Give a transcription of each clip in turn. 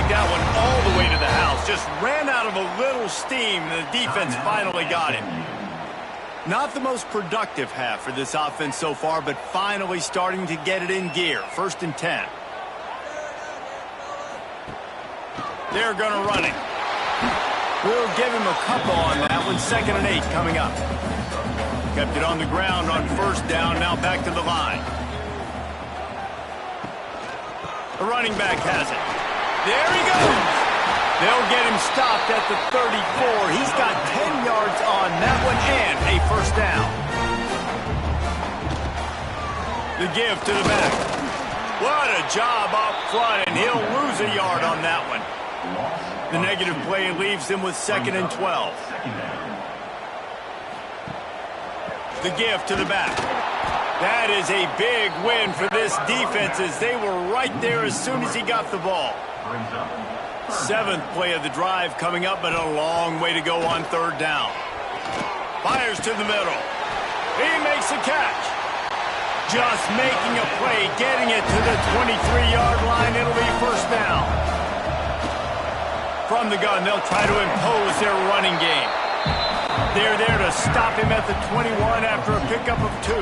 that one all the way to the house. Just ran out of a little steam, and the defense finally got him. Not the most productive half for this offense so far, but finally starting to get it in gear. 1st and 10. They're going to run it. We'll give him a couple on that one. 2nd and 8 coming up. Kept it on the ground on 1st down. Now back to the line. The running back has it. There he goes. They'll get him stopped at the 34. He's got 10 yards on that one and a 1st down. The give to the back. What a job up front, and he'll lose a yard on that one. The negative play leaves him with 2nd and 12. The give to the back. That is a big win for this defense as they were right there as soon as he got the ball. 7th play of the drive coming up, but a long way to go on 3rd down. Fires to the middle. He makes a catch. Just making a play, getting it to the 23-yard line. It'll be 1st down. From the gun, they'll try to impose their running game. They're there to stop him at the 21 after a pickup of 2.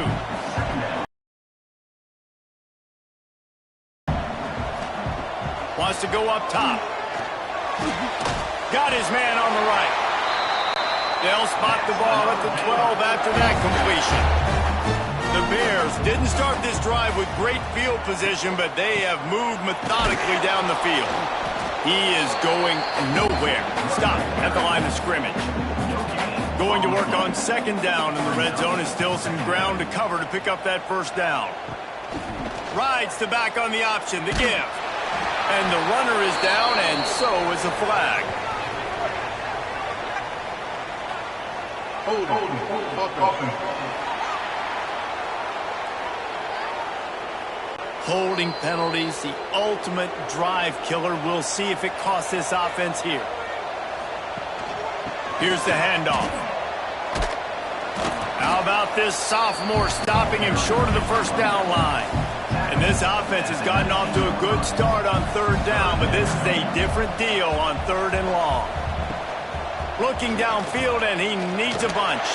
Wants to go up top. Got his man on the right. They'll spot the ball at the 12 after that completion. The Bears didn't start this drive with great field position, but they have moved methodically down the field. He is going nowhere. Stop at the line of scrimmage. Going to work on 2nd down in the red zone. Is still some ground to cover to pick up that 1st down. Rides the back on the option. The give. And the runner is down, and so is a flag. Holding penalties, the ultimate drive killer. We'll see if it costs this offense here. Here's the handoff. How about this sophomore stopping him short of the 1st down line? And this offense has gotten off to a good start on 3rd down, but this is a different deal on 3rd and long. Looking downfield, and he needs a bunch.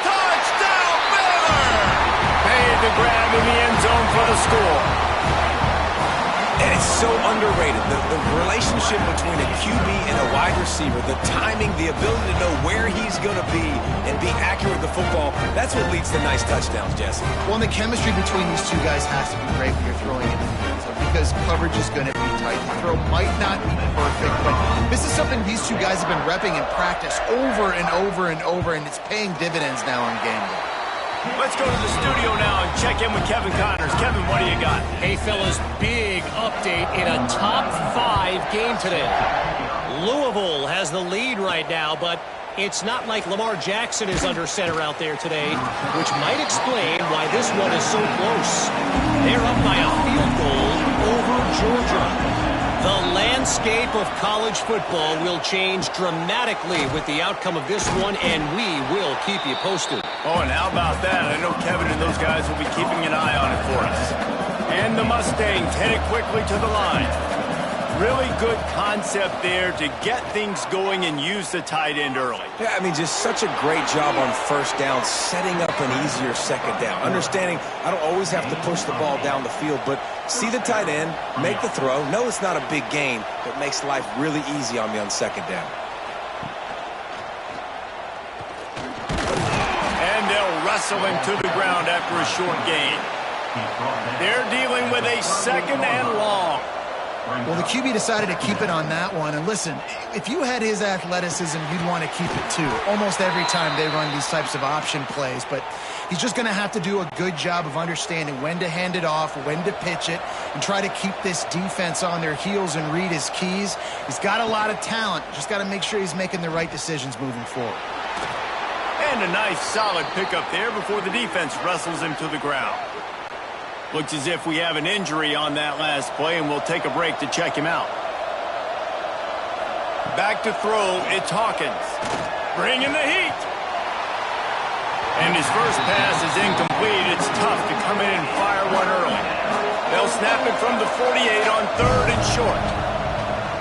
Touchdown, Baylor! Made the grab in the end zone for the score. And it's so underrated. The relationship between a QB and a wide receiver, the timing, the ability to know where he's going to be and be accurate with the football, that's what leads to nice touchdowns, Jesse. Well, and the chemistry between these two guys has to be great when you're throwing it in the end zone because coverage is going to be tight. The throw might not be perfect, but this is something these two guys have been repping in practice over and over and over, and it's paying dividends now on game day. Let's go to the studio now and check in with Kevin Connors. Kevin, what do you got? Hey, fellas, big update in a top 5 game today. Louisville has the lead right now, but it's not like Lamar Jackson is under center out there today, which might explain why this one is so close. They're up by a field goal over Georgia. The landscape of college football will change dramatically with the outcome of this one, and we will keep you posted. Oh, and how about that? I know Kevin and those guys will be keeping an eye on it for us. And the Mustangs headed quickly to the line. Really good concept there to get things going and use the tight end early. Yeah, I mean, just such a great job on 1st down, setting up an easier 2nd down. Understanding I don't always have to push the ball down the field, but see the tight end, make the throw. No, it's not a big gain, but makes life really easy on me on 2nd down. And they'll wrestle him to the ground after a short gain. They're dealing with a 2nd and long. Well, the QB decided to keep it on that one. And listen, if you had his athleticism, you'd want to keep it too. Almost every time they run these types of option plays. But he's just going to have to do a good job of understanding when to hand it off, when to pitch it, and try to keep this defense on their heels and read his keys. He's got a lot of talent. Just got to make sure he's making the right decisions moving forward. And a nice solid pickup there before the defense wrestles him to the ground. Looks as if we have an injury on that last play, and we'll take a break to check him out. Back to throw, it's Hawkins. Bringing the heat. And his first pass is incomplete. It's tough to come in and fire one early. They'll They'll snap it from the 48 on 3rd and short.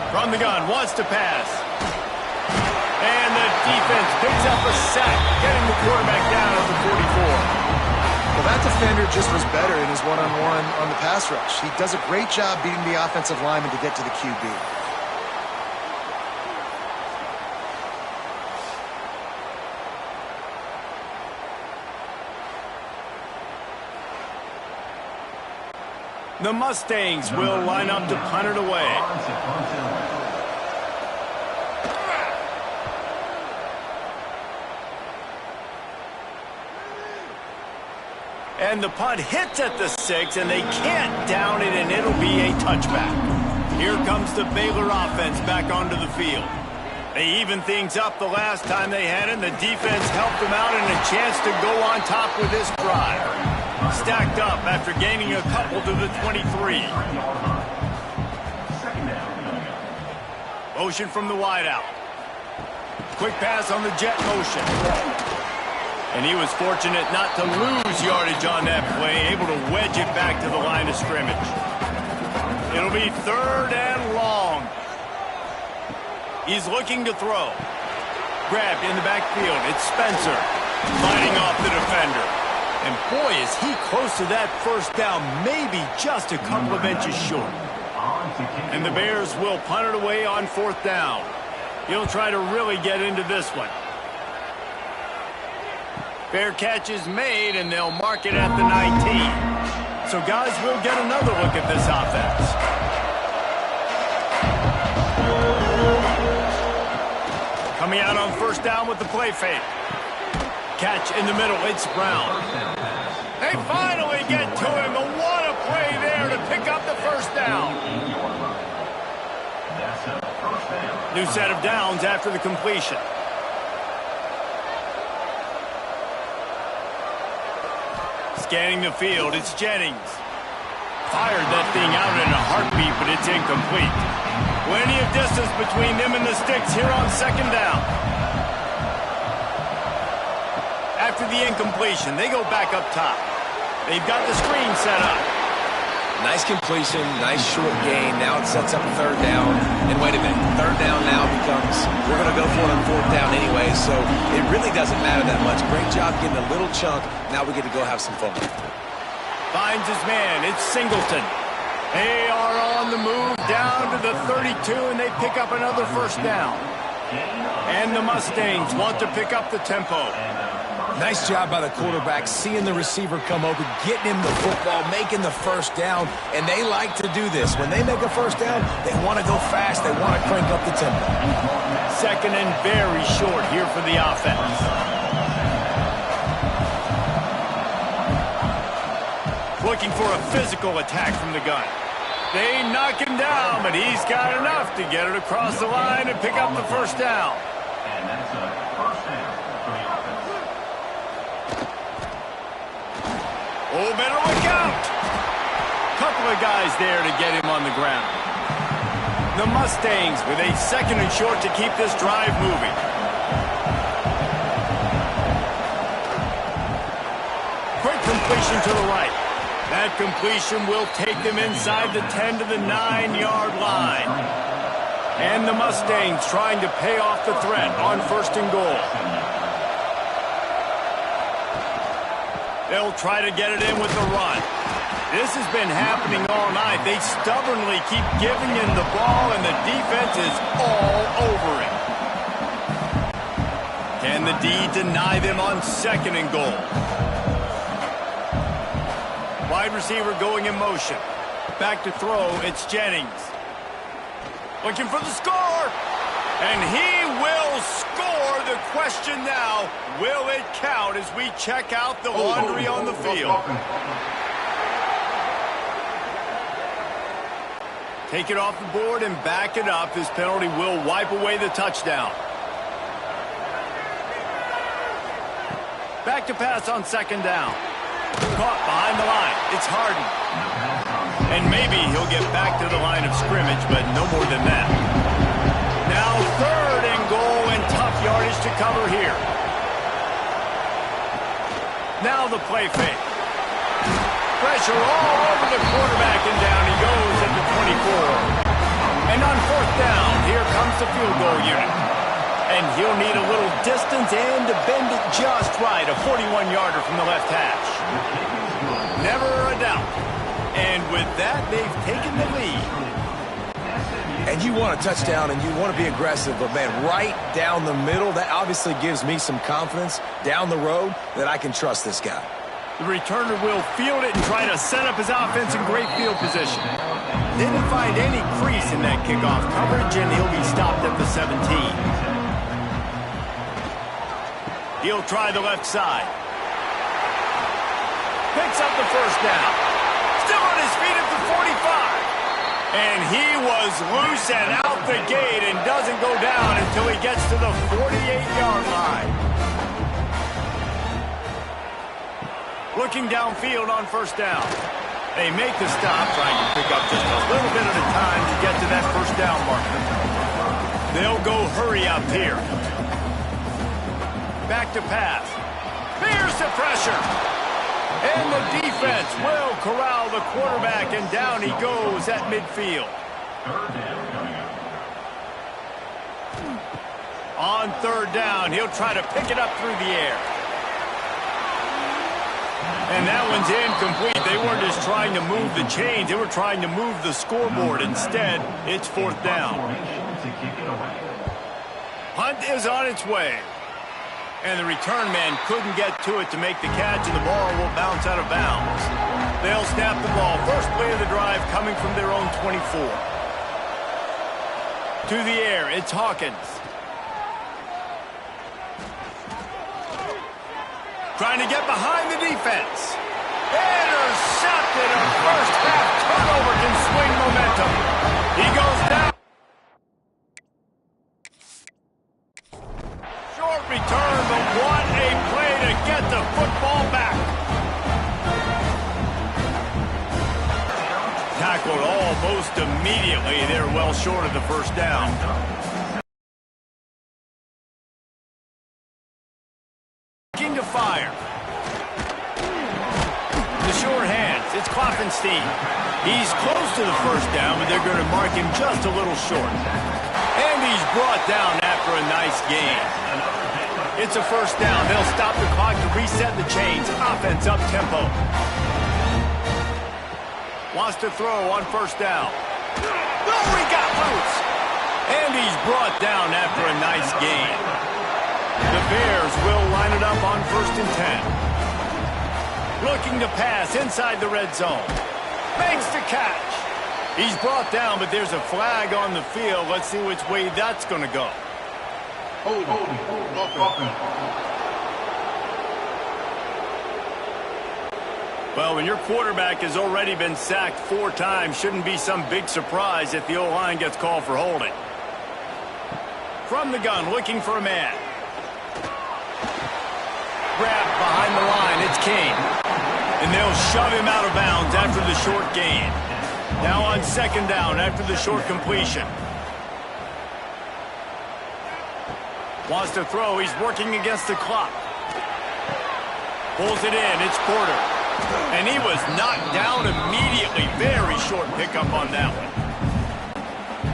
From the gun, wants to pass. And the defense picks up a sack, getting the quarterback down at the 44. Well, that defender just was better in his one-on-one on the pass rush. He does a great job beating the offensive lineman to get to the QB. The Mustangs will line up to punt it away. And the punt hits at the 6, and they can't down it, and it'll be a touchback. Here comes the Baylor offense back onto the field. They evened things up the last time they had it, and the defense helped them out and a chance to go on top with this drive. Stacked up after gaining a couple to the 23. Motion from the wideout. Quick pass on the jet motion. And he was fortunate not to lose yardage on that play, able to wedge it back to the line of scrimmage. It'll be 3rd and long. He's looking to throw. Grabbed in the backfield. It's Spencer fighting off the defender. And boy, is he close to that first down, maybe just a couple of inches short. And the Bears will punt it away on 4th down. He'll try to really get into this one. Fair catch is made, and they'll mark it at the 19. So, guys, we'll get another look at this offense. Coming out on 1st down with the play fake. Catch in the middle, it's Brown. They finally get to him, and what a play there to pick up the 1st down. New set of downs after the completion. Scanning the field, it's Jennings. Fired that thing out in a heartbeat, but it's incomplete. Plenty of distance between them and the sticks here on 2nd down. After the incompletion, they go back up top. They've got the screen set up. Nice completion, nice short gain. Now it sets up a 3rd down. And wait a minute, 3rd down now becomes, we're going to go for it on 4th down anyway, so it really doesn't matter that much. Great job getting a little chunk. Now we get to go have some fun. Finds his man, it's Singleton. They are on the move down to the 32, and they pick up another 1st down. And the Mustangs want to pick up the tempo. Nice job by the quarterback, seeing the receiver come over, getting him the football, making the 1st down, and they like to do this. When they make a 1st down, they want to go fast, they want to crank up the tempo. 2nd and very short here for the offense. Looking for a physical attack from the gun. They knock him down, but he's got enough to get it across the line and pick up the 1st down. And that's a 1st down for the offense. Oh, better look out! Couple of guys there to get him on the ground. The Mustangs with a 2nd and short to keep this drive moving. Quick completion to the right. That completion will take them inside the 10 to the 9-yard line. And the Mustangs trying to pay off the threat on 1st and goal. They'll try to get it in with the run. This has been happening all night. They stubbornly keep giving him the ball, and the defense is all over it. Can the D deny them on 2nd and goal? Wide receiver going in motion. Back to throw, it's Jennings. Looking for the score. And he will score. The question now, will it count as we check out the laundry on the field? Take it off the board and back it up. This penalty will wipe away the touchdown. Back to pass on 2nd down. Caught behind the line. It's Harden. And maybe he'll get back to the line of scrimmage, but no more than that. Now 3rd and goal, and tough yardage to cover here. Now the play fake. Pressure all over the quarterback and the field goal unit. And he'll need a little distance and to bend it just right. A 41-yarder from the left hash. Never a doubt. And with that, they've taken the lead. And you want a touchdown and you want to be aggressive, but, man, right down the middle, that obviously gives me some confidence down the road that I can trust this guy. The returner will field it and try to set up his offense in great field position. Didn't find any crease in that kickoff coverage, and he'll be stopped at the 17. He'll try the left side. Picks up the first down. Still on his feet at the 45. And he was loose and out the gate and doesn't go down until he gets to the 48-yard line. Looking downfield on first down. They make the stop, trying to pick up just a little bit at a time to get to that first down marker. They'll go hurry up here. Back to pass. Here's the pressure. And the defense will corral the quarterback, and down he goes at midfield. Third down coming up. On third down, he'll try to pick it up through the air. And that one's incomplete. They weren't just trying to move the chains. They were trying to move the scoreboard. Instead, it's fourth down. Hunt is on its way. And the return man couldn't get to it to make the catch, and the ball will bounce out of bounds. They'll snap the ball. First play of the drive coming from their own 24. To the air, it's Hawkins. Trying to get behind the defense. Intercepted. A first half turnover can swing momentum. He goes down. Short return, but what a play to get the football back. Tackled almost immediately. They're well short of the first down. Looking to fire. The short hands. It's Klopfenstein. He's close to the first down, but they're going to mark him just a little short. And he's brought down after a nice gain. It's a first down. They'll stop the clock to reset the chains. Offense up tempo. Wants to throw on first down. Oh, he got loose. And he's brought down after a nice gain. The Bears will line it up on 1st and 10. Looking to pass inside the red zone. Makes the catch. He's brought down, but there's a flag on the field. Let's see which way that's going to go. Well, when your quarterback has already been sacked 4 times, shouldn't be some big surprise if the O-line gets called for holding. From the gun, looking for a man. Grabbed behind the line, it's Kane. And they'll shove him out of bounds after the short gain. Now on 2nd down after the short completion. Wants to throw. He's working against the clock. Pulls it in. It's Porter. And he was knocked down immediately. Very short pickup on that one.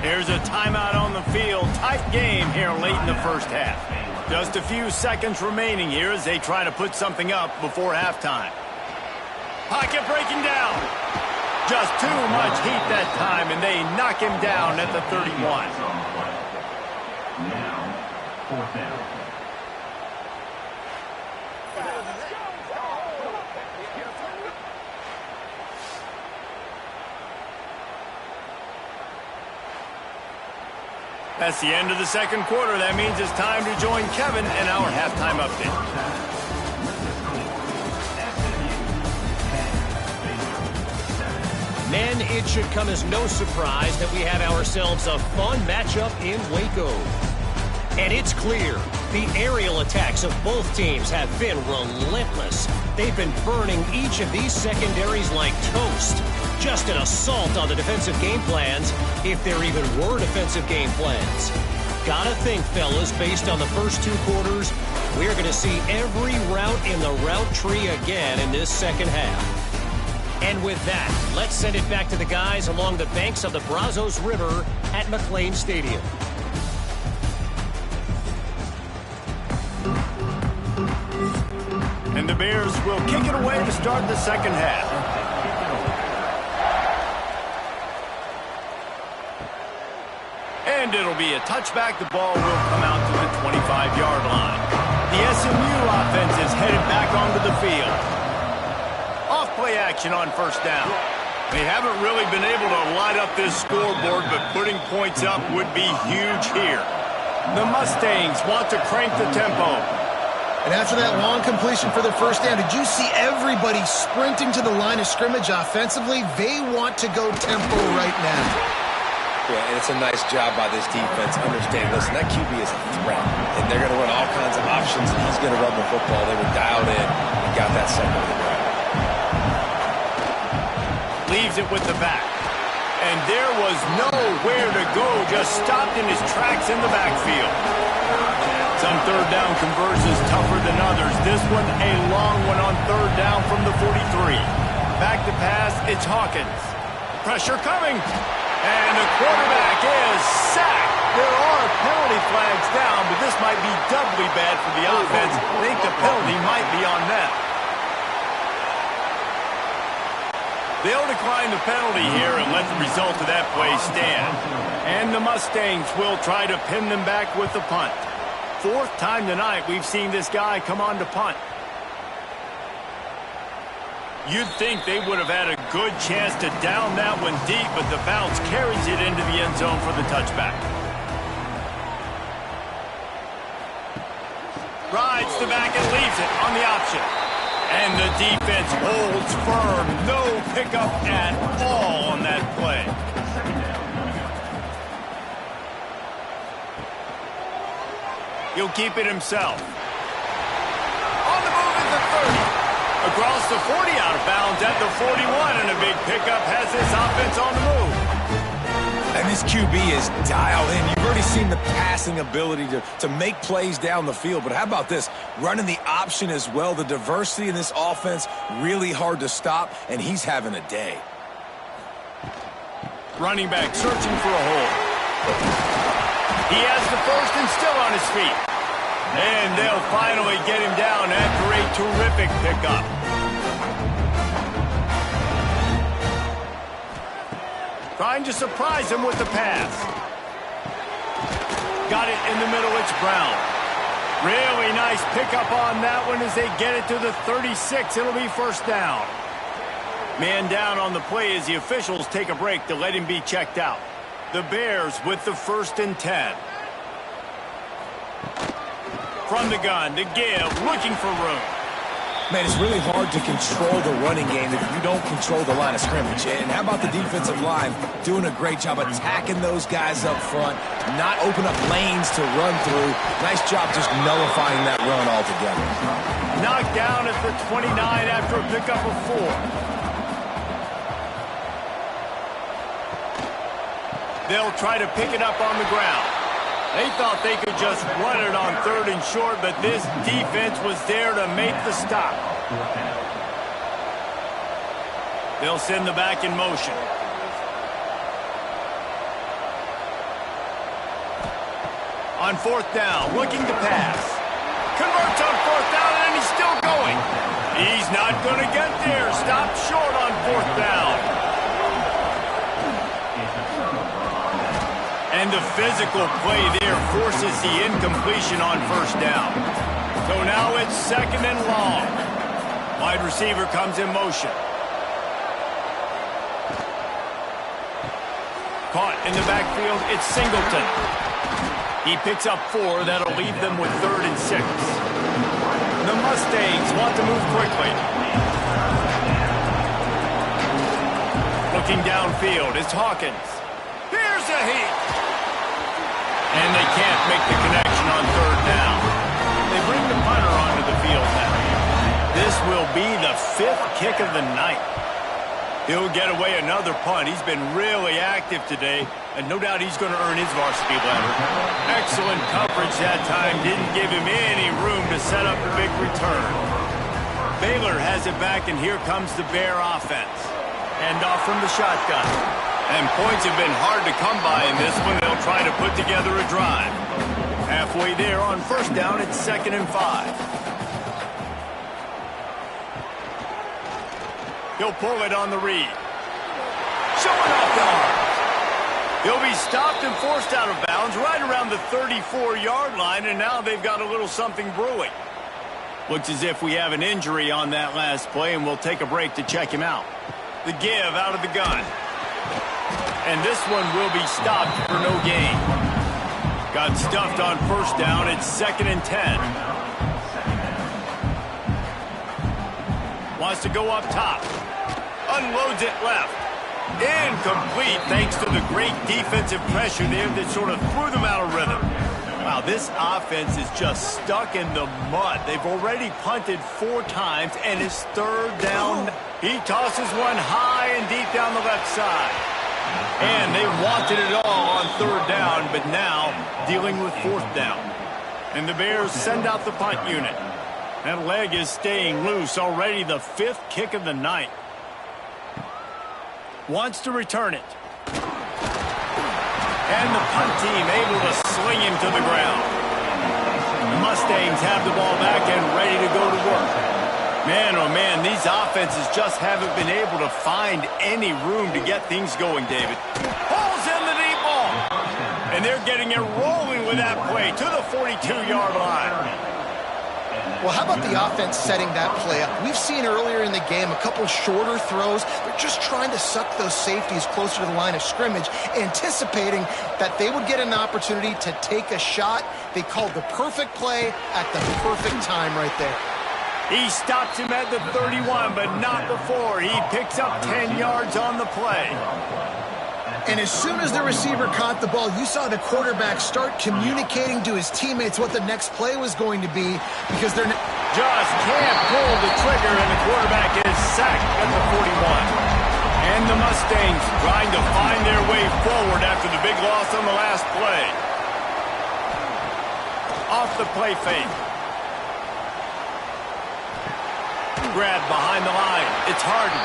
Here's a timeout on the field. Tight game here late in the first half. Just a few seconds remaining here as they try to put something up before halftime. Pocket breaking down. Just too much heat that time, and they knock him down at the 31. Now, 4th down. That's the end of the 2nd quarter. That means it's time to join Kevin in our halftime update. Men, it should come as no surprise that we have ourselves a fun matchup in Waco. And it's clear, the aerial attacks of both teams have been relentless. They've been burning each of these secondaries like toast. Just an assault on the defensive game plans, if there even were defensive game plans. Gotta think, fellas, based on the first 2 quarters, we're going to see every route in the route tree again in this second half. And with that, let's send it back to the guys along the banks of the Brazos River at McLean Stadium. And the Bears will kick it away to start the second half. And it'll be a touchback. The ball will come out to the 25-yard line. The SMU offense is headed back onto the field. Off-play action on first down. They haven't really been able to light up this scoreboard, but putting points up would be huge here. The Mustangs want to crank the tempo. And after that long completion for the first down, did you see everybody sprinting to the line of scrimmage offensively? They want to go tempo right now. Yeah, and it's a nice job by this defense. Understand, listen, that QB is a threat, and they're going to run all kinds of options, and he's going to run the football. They were dialed in and got that second to the ground. Leaves it with the back. And there was nowhere to go, just stopped in his tracks in the backfield. Some third down conversions tougher than others. This one a long one on third down from the 43. Back to pass, it's Hawkins. Pressure coming. And the quarterback is sacked. There are penalty flags down, but this might be doubly bad for the offense. I think the penalty might be on them. They'll decline the penalty here and let the result of that play stand. And the Mustangs will try to pin them back with the punt. Fourth time tonight we've seen this guy come on to punt. You'd think they would have had a good chance to down that one deep, but the bounce carries it into the end zone for the touchback. Rides the back and leaves it on the option. And the defense holds firm. No pickup at all on that play. He'll keep it himself. On the move at the 30. Across the 40, out of bounds at the 41, and a big pickup has this offense on the move. And this QB is dialed in. You've already seen the passing ability to make plays down the field, but how about this? Running the option as well. The diversity in this offense, really hard to stop, and he's having a day. Running back searching for a hole. He has the first and still on his feet. And they'll finally get him down after a terrific pickup. Trying to surprise him with the pass. Got it in the middle, it's Brown. Really nice pickup on that one as they get it to the 36. It'll be first down. Man down on the play as the officials take a break to let him be checked out. The Bears with the 1st and 10. From the gun to give, looking for room. Man, it's really hard to control the running game if you don't control the line of scrimmage. And how about the defensive line doing a great job attacking those guys up front, not open up lanes to run through. Nice job just nullifying that run altogether. Knocked down at the 29 after a pickup of 4. They'll try to pick it up on the ground. They thought they could just run it on 3rd and short, but this defense was there to make the stop. They'll send the back in motion. On 4th down, looking to pass. Converts on 4th down, and he's still going. He's not going to get there. Stopped short on 4th down. And the physical play there forces the incompletion on 1st down. So now it's 2nd and long. Wide receiver comes in motion. Caught in the backfield, it's Singleton. He picks up 4. That'll leave them with 3rd and 6. The Mustangs want to move quickly. Looking downfield, it's Hawkins. Here's a heat. And they can't make the connection on 3rd down. They bring the punter onto the field now. This will be the 5th kick of the night. He'll get away another punt. He's been really active today, and no doubt he's going to earn his varsity letter. Excellent coverage that time. Didn't give him any room to set up a big return. Baylor has it back, and here comes the Bear offense. Hand off from the shotgun. And points have been hard to come by in this one. They'll try to put together a drive. Halfway there on 1st down, it's 2nd and 5. He'll pull it on the read. Showing off the arm. He'll be stopped and forced out of bounds right around the 34-yard line, and now they've got a little something brewing. Looks as if we have an injury on that last play, and we'll take a break to check him out. The give out of the gun. And this one will be stopped for no gain. Got stuffed on first down. It's 2nd and 10. Wants to go up top. Unloads it left. Incomplete thanks to the great defensive pressure there that sort of threw them out of rhythm. Wow, this offense is just stuck in the mud. They've already punted 4 times, and it's 3rd down. He tosses one high and deep down the left side. And they wanted it all on 3rd down, but now dealing with 4th down. And the Bears send out the punt unit. That leg is staying loose, already the 5th kick of the night. Wants to return it. And the punt team able to sling him to the ground. The Mustangs have the ball back and ready to go to work. Man, oh man, these offenses just haven't been able to find any room to get things going, David. Pulls in the deep ball. And they're getting it rolling with that play to the 42-yard line. Well, how about the offense setting that play up? We've seen earlier in the game a couple shorter throws. They're just trying to suck those safeties closer to the line of scrimmage, anticipating that they would get an opportunity to take a shot. They called the perfect play at the perfect time right there. He stops him at the 31, but not before. He picks up 10 yards on the play. And as soon as the receiver caught the ball, you saw the quarterback start communicating to his teammates what the next play was going to be, because they're just can't pull the trigger, and the quarterback is sacked at the 41. And the Mustangs trying to find their way forward after the big loss on the last play. Off the play fake. Grab behind the line. It's Harden.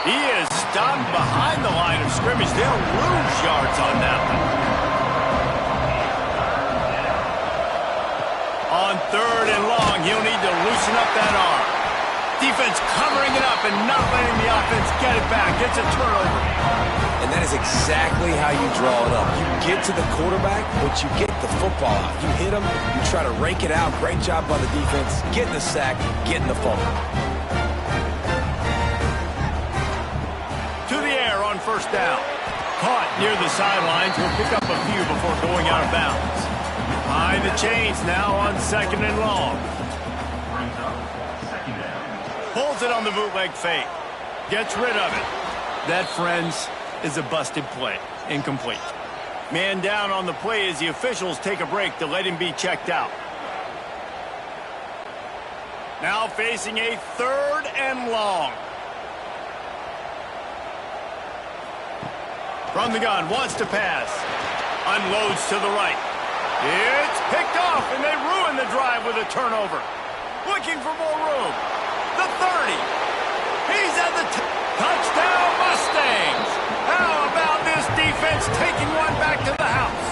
He is stopped behind the line of scrimmage. They'll lose yards on that one. On 3rd and long, he'll need to loosen up that arm. Defense covering it up and not letting the offense get it back. It's a turnover. And that is exactly how you draw it up. You get to the quarterback, but you get the football out. You hit him, you try to rake it out. Great job by the defense. Getting the sack, getting the fumble. To the air on 1st down. Caught near the sidelines. Will pick up a few before going out of bounds. High the chains now on 2nd and long. Pulls it on the bootleg fake. Gets rid of it. That, friends, is a busted play. Incomplete. Man down on the play as the officials take a break to let him be checked out. Now facing a 3rd and long. From the gun, wants to pass. Unloads to the right. It's picked off, and they ruin the drive with a turnover. Looking for more room. The 30. He's at the touchdown Mustangs. How about this defense taking one back to the house?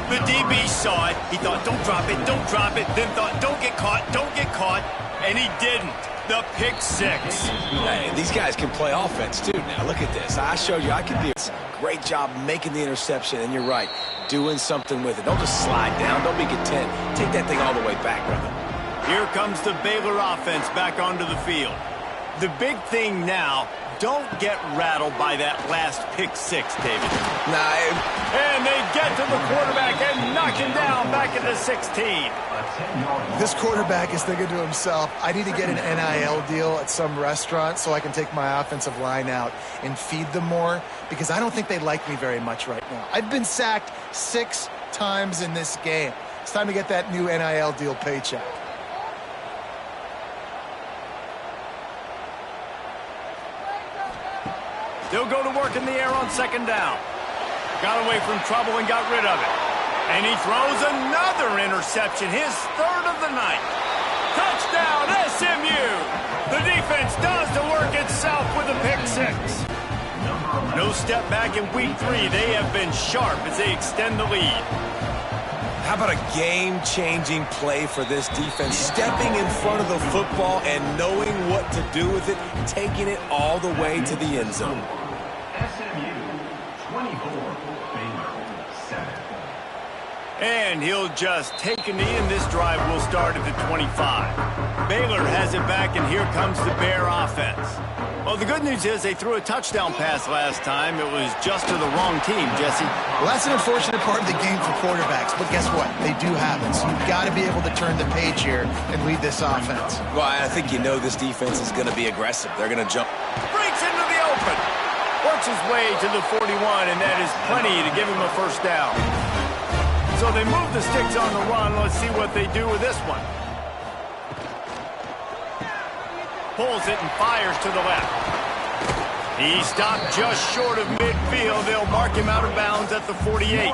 The DB saw it. He thought, don't drop it, don't drop it. Then thought, don't get caught, don't get caught. And he didn't. The pick 6. Hey, these guys can play offense, too. Now, look at this. I showed you I could be a great job making the interception, and you're right, doing something with it. Don't just slide down. Don't be content. Take that thing all the way back, brother. Here comes the Baylor offense back onto the field. The big thing now, don't get rattled by that last pick 6, David. And they get to the quarterback and knock him down back at the 16. This quarterback is thinking to himself, I need to get an NIL deal at some restaurant so I can take my offensive line out and feed them more, because I don't think they like me very much right now. I've been sacked 6 times in this game. It's time to get that new NIL deal paycheck. They'll go to work in the air on 2nd down. Got away from trouble and got rid of it. And he throws another interception, his 3rd of the night. Touchdown, SMU! The defense does the work itself with a pick 6. No step back in week 3. They have been sharp as they extend the lead. How about a game-changing play for this defense? Stepping in front of the football and knowing what to do with it, taking it all the way to the end zone. SMU 24, Baylor 7. And he'll just take a knee, and this drive will start at the 25. Baylor has it back, and here comes the Bear offense. Well, the good news is they threw a touchdown pass last time. It was just to the wrong team, Jesse. Well, that's an unfortunate part of the game for quarterbacks, but guess what? They do have it, so you've got to be able to turn the page here and lead this offense. Well, I think you know this defense is going to be aggressive. They're going to jump. Breaks into the open. Works his way to the 41, and that is plenty to give him a first down. So they move the sticks on the run. Let's see what they do with this one. Pulls it and fires to the left. He stopped just short of midfield. They'll mark him out of bounds at the 48.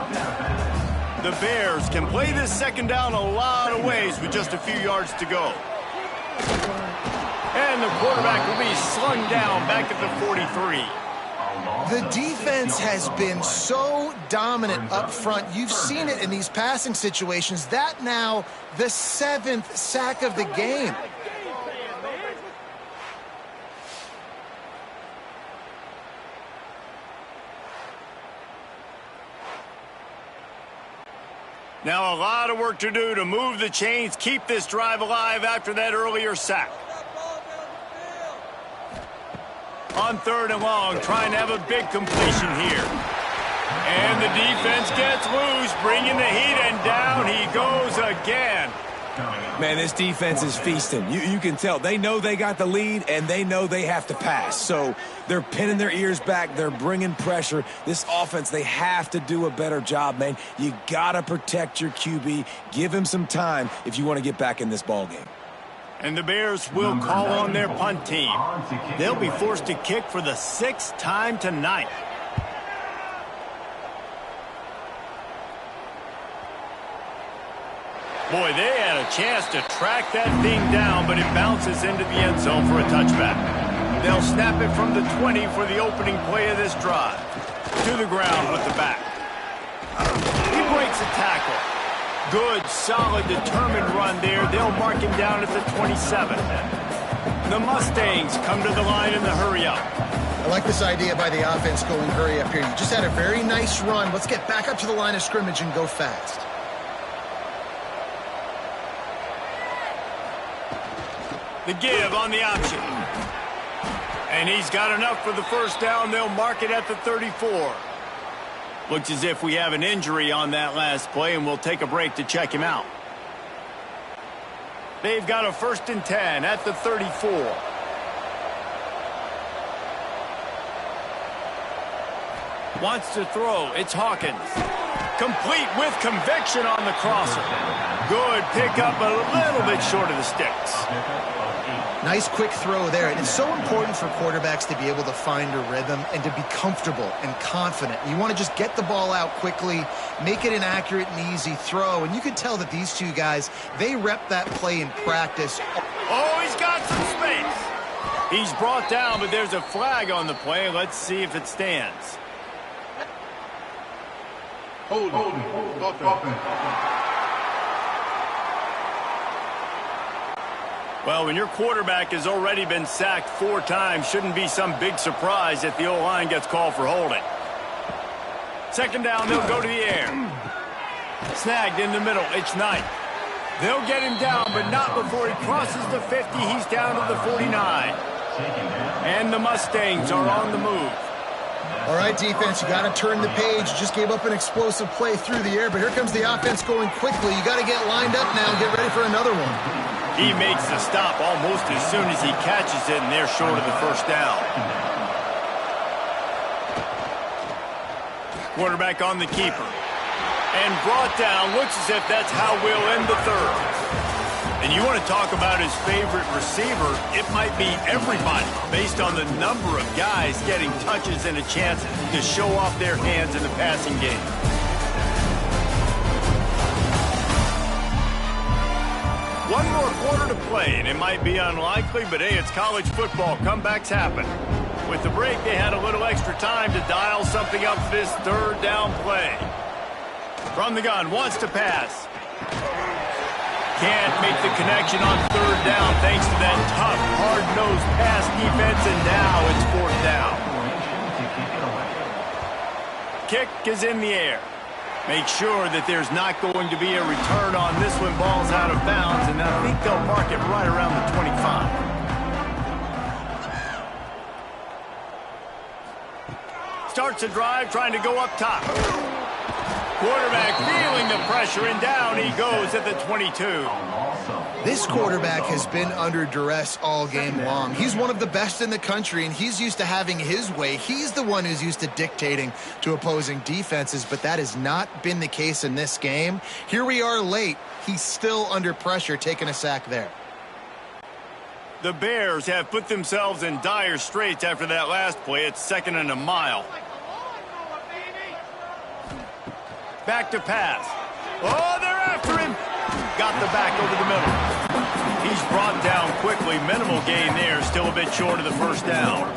The Bears can play this second down a lot of ways with just a few yards to go. And the quarterback will be slung down back at the 43. The defense has been so dominant up front. You've seen it in these passing situations. That now the 7th sack of the game. Now a lot of work to do to move the chains, keep this drive alive after that earlier sack. On 3rd and long, trying to have a big completion here. And the defense gets loose, bringing the heat, and down he goes again. Man, this defense is feasting. You can tell. They know they got the lead, and they know they have to pass. So they're pinning their ears back. They're bringing pressure. This offense, they have to do a better job, man. You got to protect your QB. Give him some time if you want to get back in this ballgame. And the Bears will call on their punt team. They'll be forced to kick for the 6th time tonight. Boy, they had a chance to track that thing down, but it bounces into the end zone for a touchback. They'll snap it from the 20 for the opening play of this drive. To the ground with the back. He breaks a tackle. Good, solid, determined run there. They'll mark him down at the 27. The Mustangs come to the line in the hurry-up. I like this idea by the offense going hurry up here. You just had a very nice run. Let's get back up to the line of scrimmage and go fast. The give on the option. And he's got enough for the first down. They'll mark it at the 34. Looks as if we have an injury on that last play, and we'll take a break to check him out. They've got a 1st and 10 at the 34. Wants to throw. It's Hawkins. Complete with conviction on the crosser. Good pickup, a little bit short of the sticks. Nice quick throw there. And it's so important for quarterbacks to be able to find a rhythm and to be comfortable and confident. You want to just get the ball out quickly, make it an accurate and easy throw. And you can tell that these two guys, they rep that play in practice. Oh, he's got some space. He's brought down, but there's a flag on the play. Let's see if it stands. Hold it. Well, when your quarterback has already been sacked 4 times, shouldn't be some big surprise if the O-line gets called for holding. 2nd down, they'll go to the air. Snagged in the middle, it's Knight. They'll get him down, but not before he crosses the 50. He's down to the 49. And the Mustangs are on the move. All right, defense, you got to turn the page. You just gave up an explosive play through the air, but here comes the offense going quickly. You got to get lined up now and get ready for another one. He makes the stop almost as soon as he catches it, and they're short of the first down. Quarterback on the keeper. And brought down. Looks as if that's how we'll end the 3rd. And you want to talk about his favorite receiver, it might be everybody based on the number of guys getting touches and a chance to show off their hands in the passing game. One more quarter to play, and it might be unlikely, but hey, it's college football. Comebacks happen. With the break, they had a little extra time to dial something up for this 3rd down play. From the gun, wants to pass. Can't make the connection on third down thanks to that tough, hard-nosed pass defense, and now it's fourth down. Kick is in the air. Make sure that there's not going to be a return on this when ball's out of bounds, and I think they'll mark it right around the 25. Starts a drive trying to go up top. Quarterback feeling the pressure, and down he goes at the 22. This quarterback has been under duress all game long. He's one of the best in the country, and he's used to having his way. He's the one who's used to dictating to opposing defenses, but that has not been the case in this game. Here we are late. He's still under pressure, taking a sack there. The Bears have put themselves in dire straits after that last play. It's 2nd and a mile. Back to pass. Oh, they're after him. Got the back over the middle. He's brought down quickly. Minimal gain there. Still a bit short of the first down.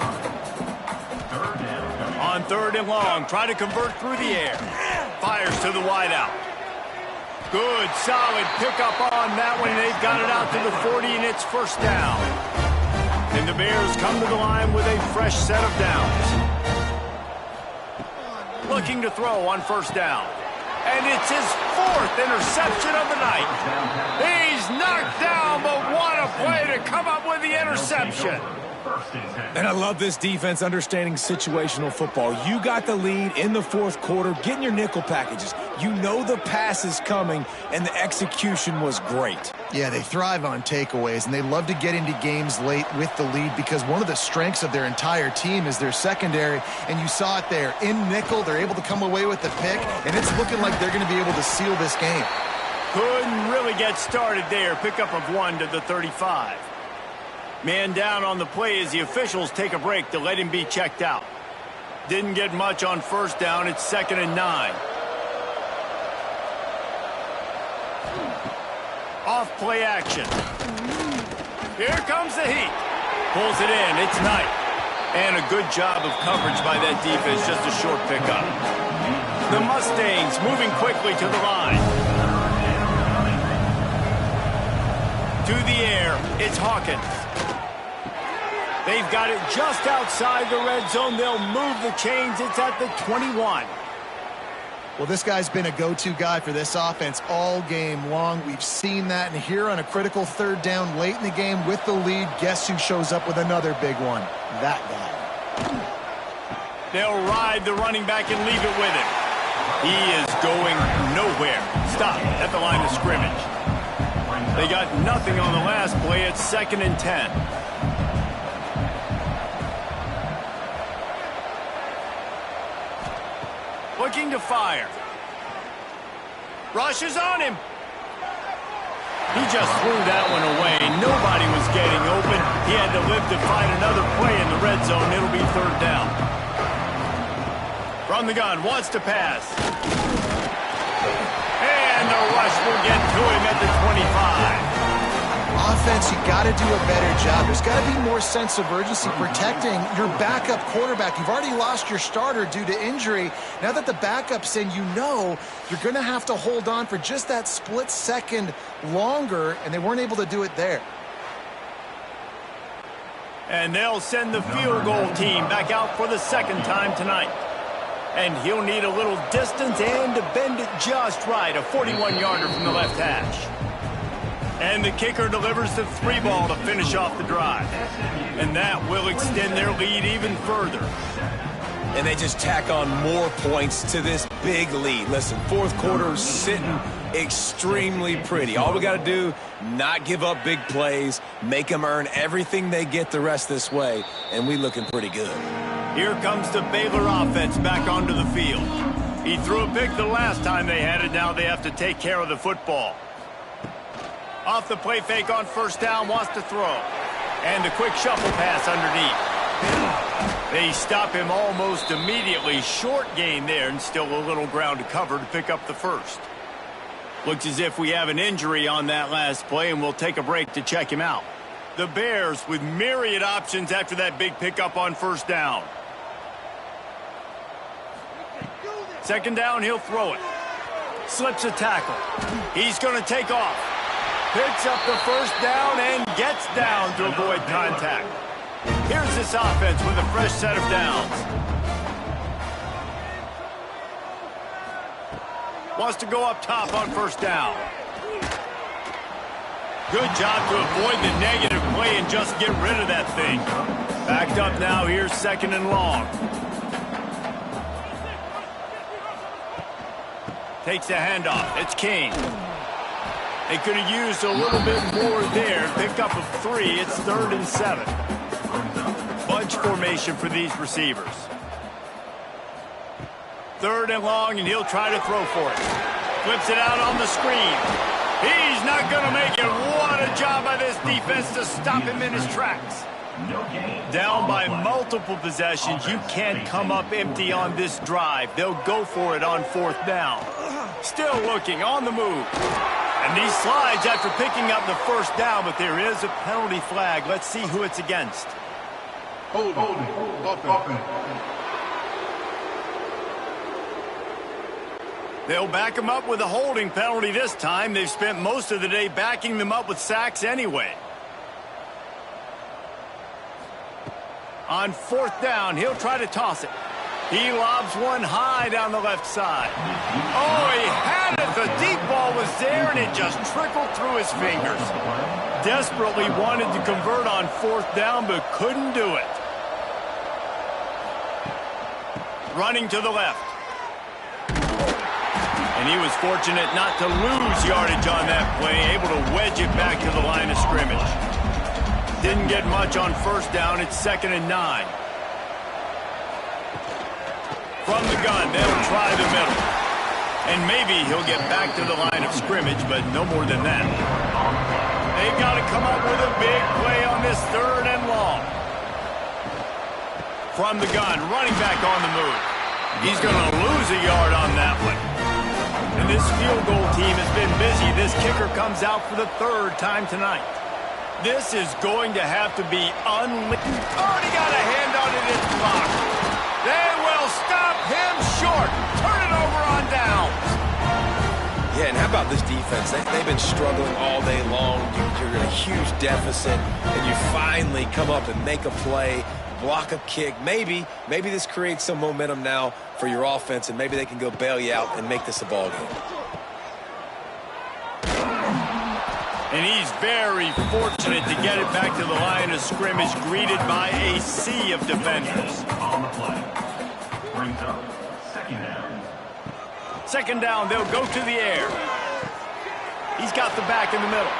On 3rd and long. Try to convert through the air. Fires to the wideout. Good, solid pickup on that one. They've got it out to the 40, and it's first down. And the Bears come to the line with a fresh set of downs. Looking to throw on first down. And it's his 4th interception of the night. He's knocked down, but what a play to come up with the interception. And I love this defense understanding situational football. You got the lead in the 4th quarter, getting your nickel packages. You know the pass is coming, and the execution was great. Yeah, they thrive on takeaways, and they love to get into games late with the lead because one of the strengths of their entire team is their secondary, and you saw it there. In nickel, they're able to come away with the pick, and it's looking like they're going to be able to seal this game. Couldn't really get started there. Pickup of 1 to the 35. Man down on the play as the officials take a break to let him be checked out. Didn't get much on first down. It's 2nd and 9. Off play action. Here comes the heat. Pulls it in. It's Knight. And a good job of coverage by that defense. Just a short pickup. The Mustangs moving quickly to the line. To the air. It's Hawkins. They've got it just outside the red zone. They'll move the chains. It's at the 21. Well, this guy's been a go-to guy for this offense all game long. We've seen that, and here on a critical 3rd down late in the game with the lead, guess who shows up with another big one? That guy. They'll ride the running back and leave it with him. He is going nowhere. Stop at the line of scrimmage. They got nothing on the last play. It's 2nd and 10. Looking to fire. Rushes on him. He just threw that one away. Nobody was getting open. He had to live to find another play in the red zone. It'll be 3rd down. From the gun, wants to pass. And the rush will get to him at the 25. Offense, you got to do a better job. There's got to be more sense of urgency protecting your backup quarterback. You've already lost your starter due to injury. Now that the backup's in, you know you're going to have to hold on for just that split second longer, and they weren't able to do it there. And they'll send the field goal team back out for the 2nd time tonight. And he'll need a little distance and to bend it just right. A 41-yarder from the left hash. And the kicker delivers the 3 ball to finish off the drive. And that will extend their lead even further. And they just tack on more points to this big lead. Listen, 4th quarter sitting extremely pretty. All we got to do, not give up big plays, make them earn everything they get the rest this way, and we looking pretty good. Here comes the Baylor offense back onto the field. He threw a pick the last time they had it. Now they have to take care of the football. Off the play fake on first down, wants to throw. And a quick shuffle pass underneath. They stop him almost immediately. Short gain there, and still a little ground to cover to pick up the first. Looks as if we have an injury on that last play, and we'll take a break to check him out. The Bears with myriad options after that big pickup on first down. 2nd down, he'll throw it. Slips a tackle. He's going to take off. Picks up the first down and gets down to avoid contact. Here's this offense with a fresh set of downs. Wants to go up top on first down. Good job to avoid the negative play and just get rid of that thing. Backed up now, here's 2nd and long. Takes the handoff. It's King. They could have used a little bit more there. Pick up of 3. It's 3rd and 7. Bunch formation for these receivers. 3rd and long, and he'll try to throw for it. Flips it out on the screen. He's not going to make it. What a job by this defense to stop him in his tracks. Down by multiple possessions. You can't come up empty on this drive. They'll go for it on 4th down. Still looking on the move. And he slides after picking up the first down, but there is a penalty flag. Let's see who it's against. Hold. They'll back him up with a holding penalty this time. They've spent most of the day backing them up with sacks anyway. On 4th down, he'll try to toss it. He lobs one high down the left side. Oh, he had it. The deep ball was there, and it just trickled through his fingers. Desperately wanted to convert on 4th down, but couldn't do it. Running to the left. And he was fortunate not to lose yardage on that play, able to wedge it back to the line of scrimmage. Didn't get much on 1st down. It's 2nd and 9. From the gun, they'll try the middle. And maybe he'll get back to the line of scrimmage, but no more than that. They've got to come up with a big play on this 3rd and long. From the gun, running back on the move. He's going to lose a yard on that one. And this field goal team has been busy. This kicker comes out for the 3rd time tonight. This is going to have to be unlimited. Already got a hand on it. It's blocked. They will stop him short. Turn it over on downs. Yeah, and how about this defense? They've been struggling all day long. You're in a huge deficit, and you finally come up and make a play, block a kick. Maybe this creates some momentum now for your offense, and maybe they can go bail you out and make this a ball game. And he's very fortunate to get it back to the line of scrimmage, greeted by a sea of defenders. On the play. Brings up 2nd down. 2nd down, they'll go to the air. He's got the back in the middle.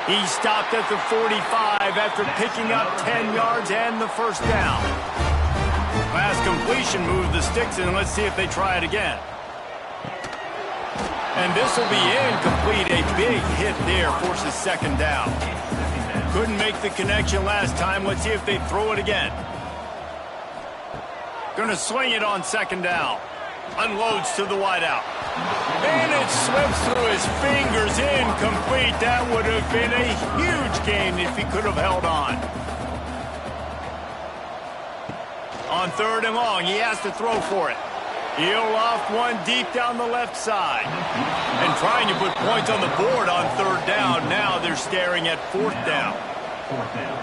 He stopped at the 45 after picking up 10 yards and the 1st down. Last completion moved the sticks in. Let's see if they try it again. And this will be incomplete. A big hit there forces 2nd down. Couldn't make the connection last time. Let's see if they throw it again. Going to swing it on 2nd down. Unloads to the wideout. And it slips through his fingers. Incomplete. That would have been a huge gain if he could have held on. On 3rd and long, he has to throw for it. He'll loft one deep down the left side. And trying to put points on the board on 3rd down. Now they're staring at 4th down. 4th down.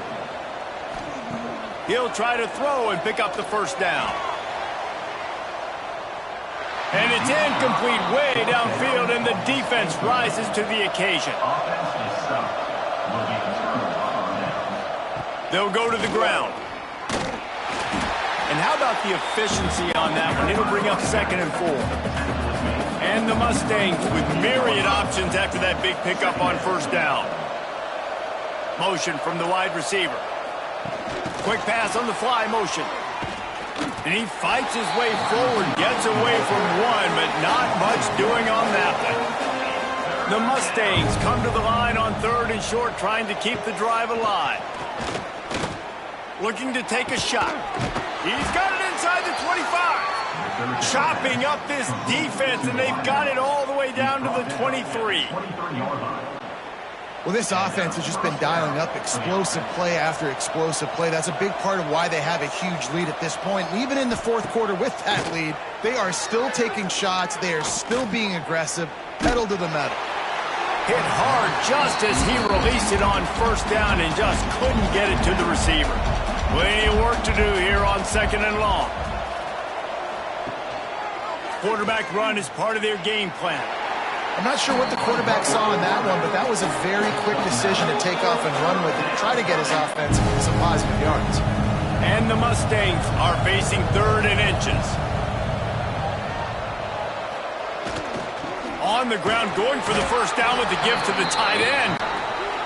He'll try to throw and pick up the 1st down. And it's incomplete way downfield, and the defense rises to the occasion. Offense is stopped. Will be a turnover on down. They'll go to the ground. And how about the efficiency on that one? It'll bring up 2nd and 4. And the Mustangs with myriad options after that big pickup on 1st down. Motion from the wide receiver. Quick pass on the fly motion. And he fights his way forward, gets away from one, but not much doing on that one. The Mustangs come to the line on 3rd and short, trying to keep the drive alive. Looking to take a shot. He's got it inside the 25. Chopping up this defense, and they've got it all the way down to the 23. Well, this offense has just been dialing up explosive play after explosive play. That's a big part of why they have a huge lead at this point. And even in the fourth quarter with that lead, they are still taking shots. They are still being aggressive, pedal to the metal. Hit hard just as he released it on first down and just couldn't get it to the receiver. Plenty of work to do here on 2nd and long. Quarterback run is part of their game plan. I'm not sure what the quarterback saw in that one, but that was a very quick decision to take off and run with it and try to get his offense some positive yards. And the Mustangs are facing 3rd and inches. On the ground, going for the first down with the give to the tight end.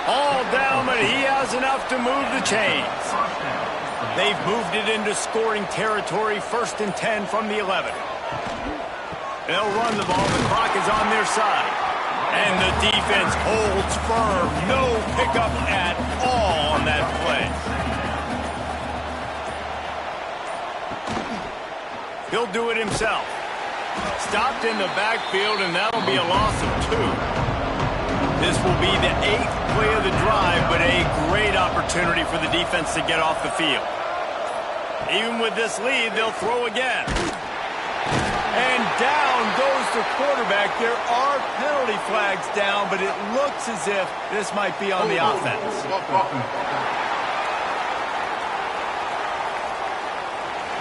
All down, but he has enough to move the chains. They've moved it into scoring territory, 1st and 10 from the 11. They'll run the ball. The clock is on their side. And the defense holds firm. No pickup at all on that play. He'll do it himself. Stopped in the backfield, and that'll be a loss of 2. This will be the 8th play of the drive, but a great opportunity for the defense to get off the field. Even with this lead, they'll throw again. And down goes the quarterback. There are penalty flags down, but it looks as if this might be on the offense.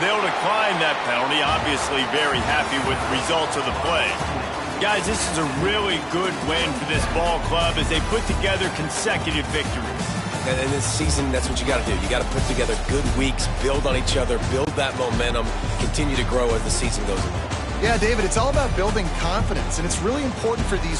They'll decline that penalty. Obviously very happy with the results of the play. Guys, this is a really good win for this ball club as they put together consecutive victories. And in this season, that's what you got to do. You got to put together good weeks, build on each other, build that momentum, continue to grow as the season goes on. Yeah, David, it's all about building confidence, and it's really important for these